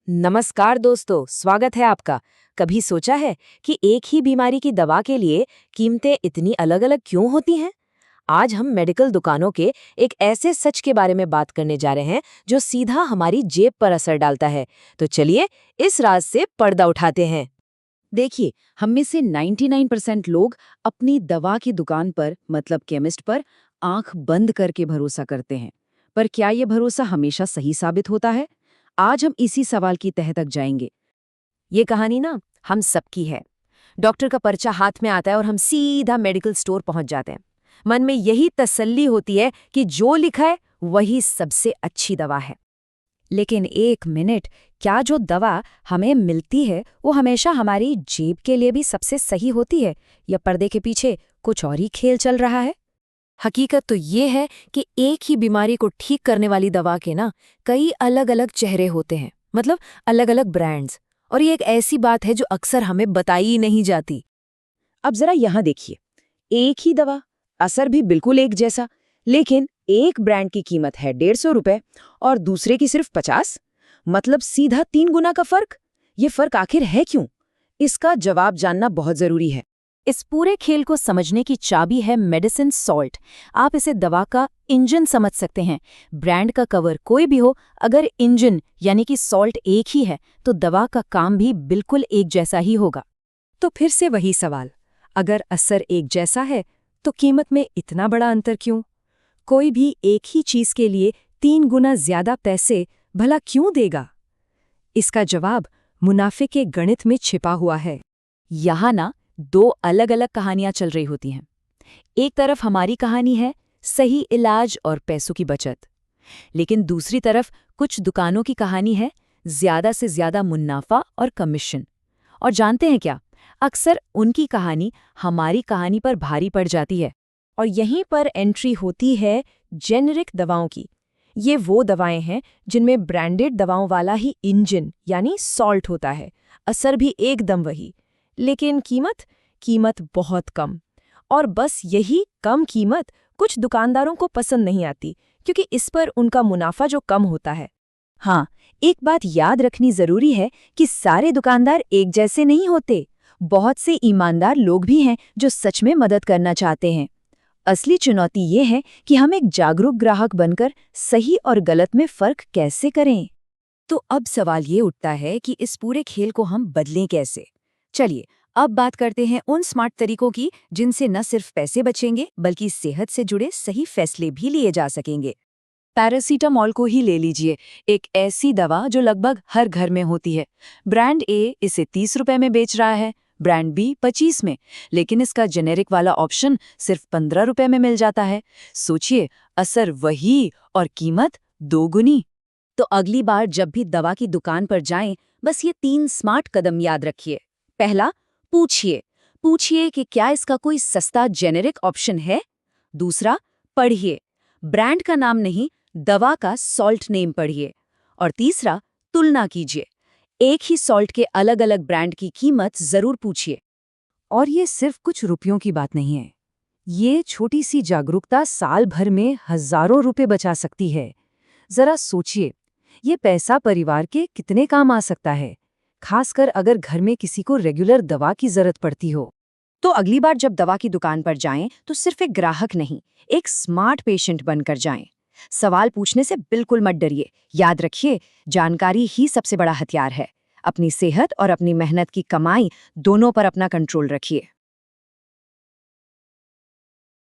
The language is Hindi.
नमस्कार दोस्तों, स्वागत है आपका। कभी सोचा है कि एक ही बीमारी की दवा के लिए कीमतें इतनी अलग-अलग क्यों होती हैं? आज हम मेडिकल दुकानों के एक ऐसे सच के बारे में बात करने जा रहे हैं जो सीधा हमारी जेब पर असर डालता है। तो चलिए इस राज से पर्दा उठाते हैं। देखिए, हम में से 99% लोग अपनी दवा की दुकान पर मतलब केमिस्ट पर आंख बंद करके भरोसा करते हैं। पर क्या ये भरोसा हमेशा सही साबित होता है? आज हम इसी सवाल की तह तक जाएंगे। ये कहानी ना हम सबकी है। डॉक्टर का पर्चा हाथ में आता है और हम सीधा मेडिकल स्टोर पहुंच जाते हैं। मन में यही तसल्ली होती है कि जो लिखा है वही सबसे अच्छी दवा है। लेकिन एक मिनट, क्या जो दवा हमें मिलती है वो हमेशा हमारी जेब के लिए भी सबसे सही होती है या पर्दे के पीछे कुछ और ही खेल चल रहा है? हकीकत तो ये है कि एक ही बीमारी को ठीक करने वाली दवा के ना कई अलग अलग चेहरे होते हैं, मतलब अलग अलग ब्रांड्स। और ये एक ऐसी बात है जो अक्सर हमें बताई ही नहीं जाती। अब जरा यहाँ देखिए, एक ही दवा, असर भी बिल्कुल एक जैसा, लेकिन एक ब्रांड की कीमत है 150 रुपए और दूसरे की सिर्फ 50। मतलब सीधा 3 गुना का फर्क। ये फर्क आखिर है क्यों? इसका जवाब जानना बहुत जरूरी है। इस पूरे खेल को समझने की चाबी है मेडिसिन सॉल्ट। आप इसे दवा का इंजन समझ सकते हैं। ब्रांड का कवर कोई भी हो, अगर इंजन यानी कि सॉल्ट एक ही है तो दवा का काम भी बिल्कुल एक जैसा ही होगा। तो फिर से वही सवाल, अगर असर एक जैसा है तो कीमत में इतना बड़ा अंतर क्यों? कोई भी एक ही चीज के लिए 3 गुना ज्यादा पैसे भला क्यों देगा? इसका जवाब मुनाफे के गणित में छिपा हुआ है। यहाँ ना दो अलग अलग कहानियां चल रही होती हैं। एक तरफ हमारी कहानी है सही इलाज और पैसों की बचत, लेकिन दूसरी तरफ कुछ दुकानों की कहानी है ज्यादा से ज्यादा मुनाफा और कमीशन। और जानते हैं क्या, अक्सर उनकी कहानी हमारी कहानी पर भारी पड़ जाती है। और यहीं पर एंट्री होती है जेनेरिक दवाओं की। ये वो दवाएं हैं जिनमें ब्रांडेड दवाओं वाला ही इंजन यानी सॉल्ट होता है, असर भी एकदम वही, लेकिन कीमत बहुत कम। और बस यही कम कीमत कुछ दुकानदारों को पसंद नहीं आती, क्योंकि इस पर उनका मुनाफा जो कम होता है। हाँ, एक बात याद रखनी जरूरी है कि सारे दुकानदार एक जैसे नहीं होते। बहुत से ईमानदार लोग भी हैं जो सच में मदद करना चाहते हैं। असली चुनौती ये है कि हम एक जागरूक ग्राहक बनकर सही और गलत में फर्क कैसे करें। तो अब सवाल ये उठता है कि इस पूरे खेल को हम बदलें कैसे। चलिए अब बात करते हैं उन स्मार्ट तरीकों की जिनसे न सिर्फ पैसे बचेंगे बल्कि सेहत से जुड़े सही फैसले भी लिए जा सकेंगे। पैरासीटामॉल को ही ले लीजिए, एक ऐसी दवा जो लगभग हर घर में होती है। ब्रांड ए इसे 30 रुपए में बेच रहा है, ब्रांड बी 25 में, लेकिन इसका जेनेरिक वाला ऑप्शन सिर्फ 15 रुपए में मिल जाता है। सोचिए, असर वही और कीमत 2 गुनी। तो अगली बार जब भी दवा की दुकान पर जाएं, बस ये 3 स्मार्ट कदम याद रखिए। पहला, पूछिए कि क्या इसका कोई सस्ता जेनेरिक ऑप्शन है। दूसरा, पढ़िए, ब्रांड का नाम नहीं, दवा का सॉल्ट नेम पढ़िए। और तीसरा, तुलना कीजिए, एक ही सॉल्ट के अलग अलग ब्रांड की कीमत जरूर पूछिए। और ये सिर्फ कुछ रुपयों की बात नहीं है। ये छोटी सी जागरूकता साल भर में हजारों रुपए बचा सकती है। जरा सोचिए, ये पैसा परिवार के कितने काम आ सकता है, खासकर अगर घर में किसी को रेगुलर दवा की जरूरत पड़ती हो। तो अगली बार जब दवा की दुकान पर जाएं तो सिर्फ एक ग्राहक नहीं, एक स्मार्ट पेशेंट बनकर जाएं। सवाल पूछने से बिल्कुल मत डरिए। याद रखिए, जानकारी ही सबसे बड़ा हथियार है। अपनी सेहत और अपनी मेहनत की कमाई दोनों पर अपना कंट्रोल रखिए।